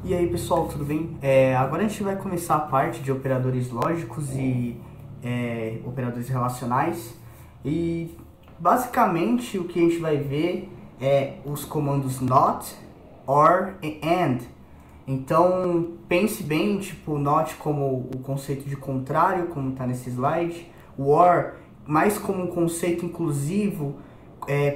E aí pessoal, tudo bem? Agora a gente vai começar a parte de operadores lógicos e operadores relacionais. E basicamente o que a gente vai ver é os comandos not, or e and. Então pense bem, tipo, not como o conceito de contrário, como está nesse slide, o or mais como um conceito inclusivo,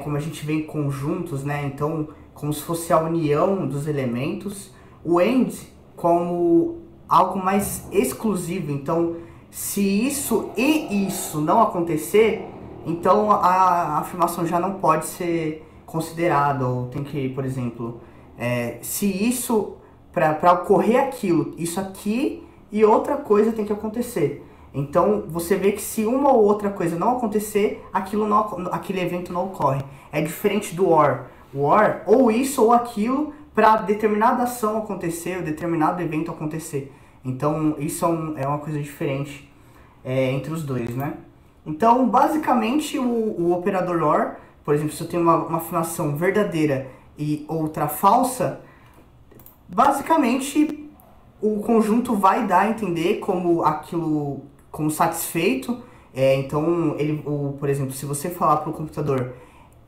como a gente vê em conjuntos, né? Então, como se fosse a união dos elementos. O and como algo mais exclusivo. Então, se isso e isso não acontecer, então a afirmação já não pode ser considerada. Ou tem que, por exemplo, se isso, para ocorrer aquilo, isso aqui e outra coisa tem que acontecer. Então você vê que se uma ou outra coisa não acontecer, aquele evento não ocorre. É diferente do or. O or, ou isso ou aquilo, para determinada ação acontecer, ou determinado evento acontecer. Então isso é uma coisa diferente entre os dois, né? Então basicamente o operador or, por exemplo, se eu tenho uma afirmação verdadeira e outra falsa, basicamente o conjunto vai dar a entender como aquilo como satisfeito. Então, por exemplo, se você falar para o computador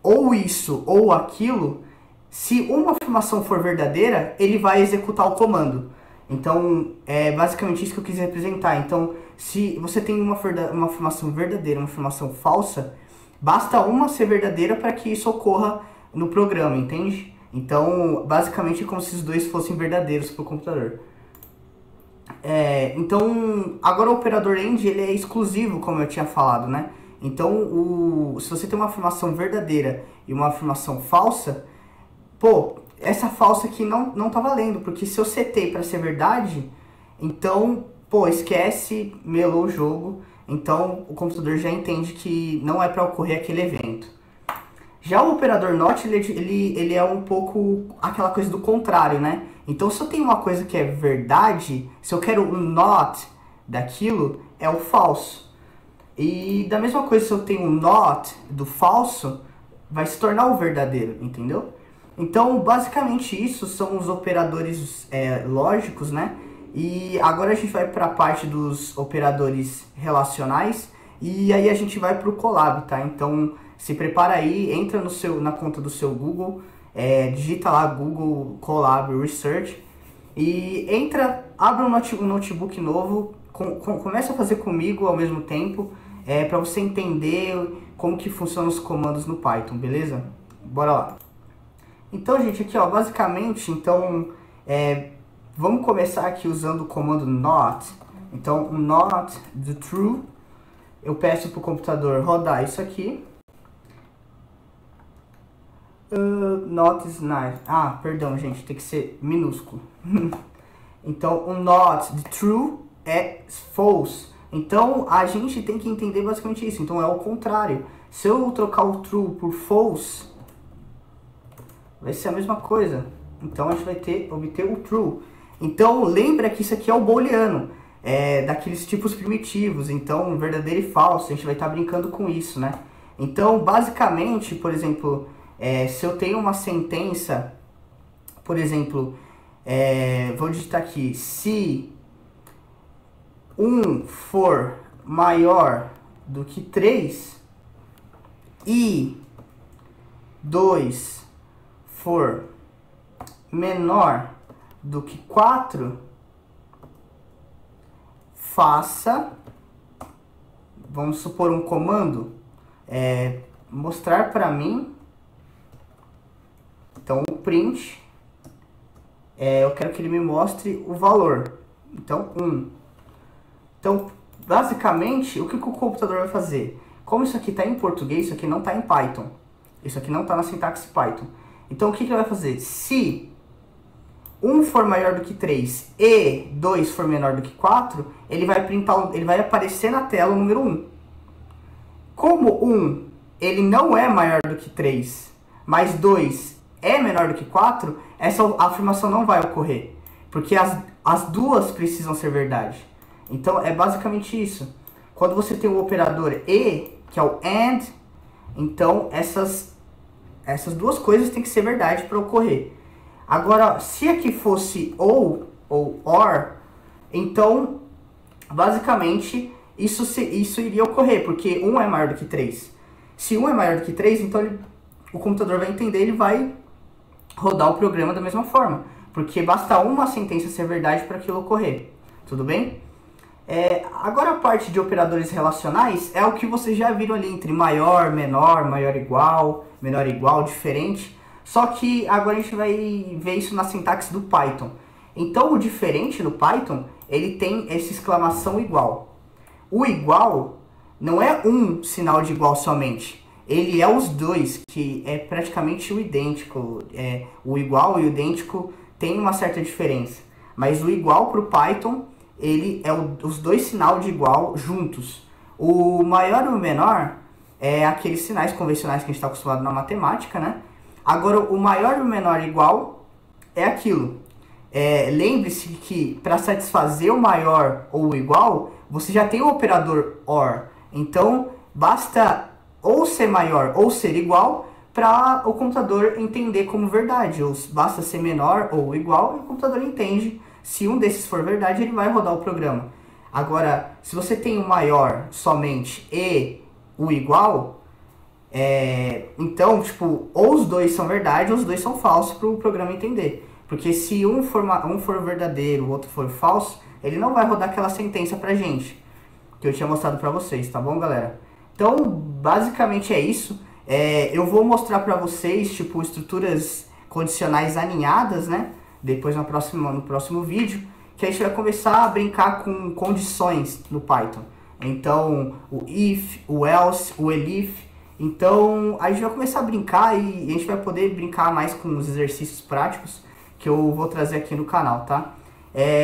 ou isso ou aquilo, se uma afirmação for verdadeira, ele vai executar o comando. Então, é basicamente isso que eu quis representar. Então, se você tem uma afirmação verdadeira, uma afirmação falsa, basta uma ser verdadeira para que isso ocorra no programa, entende? Então, basicamente é como se os dois fossem verdadeiros para o computador. Então, agora o operador AND ele é exclusivo, como eu tinha falado, né? Então, se você tem uma afirmação verdadeira e uma afirmação falsa, pô, essa falsa aqui não tá valendo, porque se eu setei para ser verdade, então, pô, esquece, melou o jogo, então o computador já entende que não é para ocorrer aquele evento. Já o operador not, ele é um pouco aquela coisa do contrário, né? Então, se eu tenho uma coisa que é verdade, se eu quero um not daquilo, é o falso. E da mesma coisa, se eu tenho um not do falso, vai se tornar o verdadeiro, entendeu? Então, basicamente isso são os operadores lógicos, né? E agora a gente vai para a parte dos operadores relacionais e aí a gente vai para o Colab, tá? Então, se prepara aí, entra na conta do seu Google, digita lá Google Colab Research e abre um notebook novo, começa a fazer comigo ao mesmo tempo, para você entender como que funcionam os comandos no Python, beleza? Bora lá. Então, gente, aqui ó, basicamente, então, vamos começar aqui usando o comando not. Então, o not do true, eu peço para o computador rodar isso aqui. Not is nice. Ah, perdão, gente, tem que ser minúsculo. Então, o not de true é false. Então, a gente tem que entender basicamente isso. Então, é o contrário. Se eu trocar o true por false, vai ser a mesma coisa. Então, a gente vai obter o true. Então, lembra que isso aqui é o booleano. Daqueles tipos primitivos. Então, verdadeiro e falso. A gente vai estar brincando com isso, né? Então, basicamente, por exemplo, se eu tenho uma sentença, por exemplo, vou digitar aqui, se 1 for maior do que 3 e 2 for menor do que 4, faça, vamos supor um comando, mostrar para mim. Então, o print, eu quero que ele me mostre o valor. Então, 1. Então, basicamente, o que o computador vai fazer? Como isso aqui está em português, isso aqui não está em Python. Isso aqui não está na sintaxe Python. Então, o que ele vai fazer? Se 1 for maior do que 3 e 2 for menor do que 4, ele vai aparecer na tela o número 1. Como 1 ele não é maior do que 3, mas 2 é menor do que 4, essa afirmação não vai ocorrer, porque as duas precisam ser verdade. Então é basicamente isso. Quando você tem o operador e, que é o and, então essas duas coisas têm que ser verdade para ocorrer. Agora, se aqui fosse ou or, então, basicamente, isso iria ocorrer, porque 1 é maior do que 3. Se 1 é maior do que 3, então o computador vai entender, ele vai rodar o programa da mesma forma, porque basta uma sentença ser verdade para aquilo ocorrer. Tudo bem? Agora a parte de operadores relacionais é o que vocês já viram ali entre maior, menor, menor igual, diferente. Só que agora a gente vai ver isso na sintaxe do Python. Então o diferente no Python, ele tem essa exclamação igual. O igual não é um sinal de igual somente. Ele é os dois, que é praticamente o idêntico. O igual e o idêntico tem uma certa diferença. Mas o igual para o Python, ele é os dois sinais de igual juntos. O maior e o menor é aqueles sinais convencionais que a gente está acostumado na matemática, né? Agora, o maior e o menor igual é aquilo. Lembre-se que para satisfazer o maior ou o igual, você já tem o operador OR. Então, basta ou ser maior ou ser igual para o computador entender como verdade. Ou basta ser menor ou igual e o computador entende. Se um desses for verdade, ele vai rodar o programa. Agora, se você tem o maior somente e o igual, então, tipo, ou os dois são verdade ou os dois são falsos para o programa entender. Porque se um for verdadeiro, o outro for falso, ele não vai rodar aquela sentença pra gente, que eu tinha mostrado pra vocês, tá bom, galera? Então, basicamente é isso. Eu vou mostrar pra vocês, tipo, estruturas condicionais aninhadas, né? Depois no próximo vídeo, que a gente vai começar a brincar com condições no Python. Então, o if, o else, o elif. Então, a gente vai começar a brincar e a gente vai poder brincar mais com os exercícios práticos que eu vou trazer aqui no canal, tá?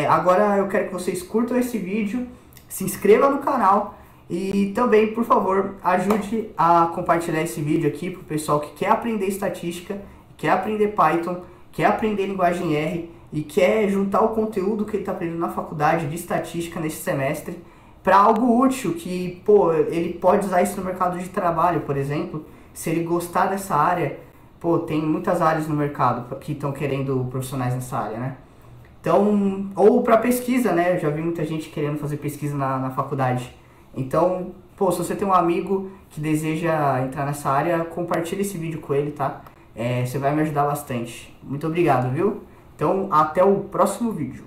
Agora eu quero que vocês curtam esse vídeo, se inscrevam no canal e também, por favor, ajude a compartilhar esse vídeo aqui para o pessoal que quer aprender estatística, quer aprender Python, quer aprender linguagem R e quer juntar o conteúdo que ele está aprendendo na faculdade de estatística nesse semestre para algo útil, que, pô, ele pode usar isso no mercado de trabalho, por exemplo. Se ele gostar dessa área, pô, tem muitas áreas no mercado que estão querendo profissionais nessa área, né? Então, ou para pesquisa, né? Eu já vi muita gente querendo fazer pesquisa na faculdade. Então, pô, se você tem um amigo que deseja entrar nessa área, compartilhe esse vídeo com ele, tá? Você vai me ajudar bastante. Muito obrigado, viu? Então, até o próximo vídeo.